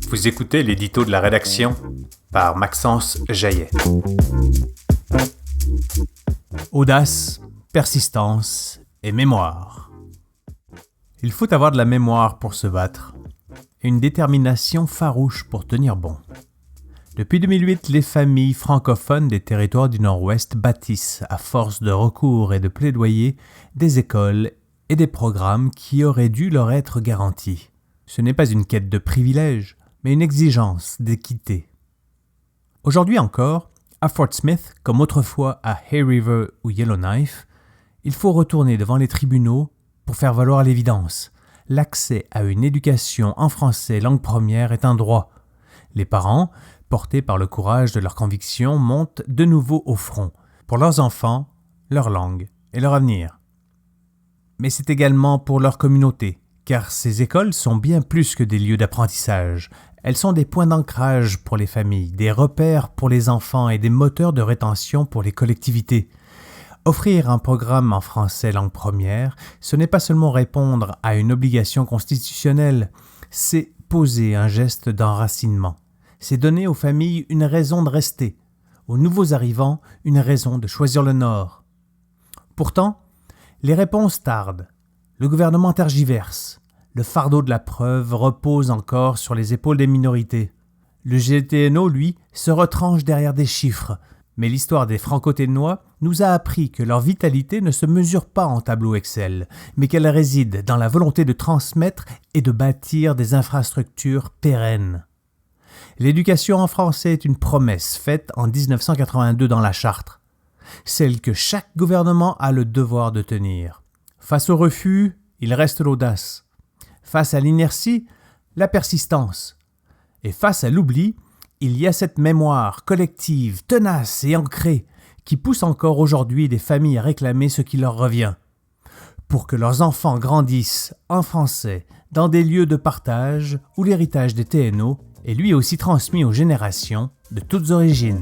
Vous écoutez l'édito de la rédaction par Maxence Jaillet. Audace, persistance et mémoire. Il faut avoir de la mémoire pour se battre et une détermination farouche pour tenir bon. Depuis 2008, les familles francophones des territoires du Nord-Ouest bâtissent, à force de recours et de plaidoyer, des écoles et des programmes qui auraient dû leur être garantis. Ce n'est pas une quête de privilèges, mais une exigence d'équité. Aujourd'hui encore, à Fort Smith, comme autrefois à Hay River ou Yellowknife, il faut retourner devant les tribunaux pour faire valoir l'évidence. L'accès à une éducation en français langue première est un droit. Les parents, portés par le courage de leurs convictions, montent de nouveau au front pour leurs enfants, leur langue et leur avenir. Mais c'est également pour leur communauté, car ces écoles sont bien plus que des lieux d'apprentissage. Elles sont des points d'ancrage pour les familles, des repères pour les enfants et des moteurs de rétention pour les collectivités. Offrir un programme en français langue première, ce n'est pas seulement répondre à une obligation constitutionnelle, c'est poser un geste d'enracinement. C'est donner aux familles une raison de rester, aux nouveaux arrivants une raison de choisir le Nord. Pourtant, les réponses tardent, le gouvernement tergiverse, le fardeau de la preuve repose encore sur les épaules des minorités. Le GTNO, lui, se retranche derrière des chiffres, mais l'histoire des Franco-Ténois nous a appris que leur vitalité ne se mesure pas en tableau Excel, mais qu'elle réside dans la volonté de transmettre et de bâtir des infrastructures pérennes. L'éducation en français est une promesse faite en 1982 dans la Charte, celle que chaque gouvernement a le devoir de tenir. Face au refus, il reste l'audace. Face à l'inertie, la persistance. Et face à l'oubli, il y a cette mémoire collective, tenace et ancrée, qui pousse encore aujourd'hui des familles à réclamer ce qui leur revient. Pour que leurs enfants grandissent en français, dans des lieux de partage où l'héritage des TNO est lui aussi transmis aux générations de toutes origines.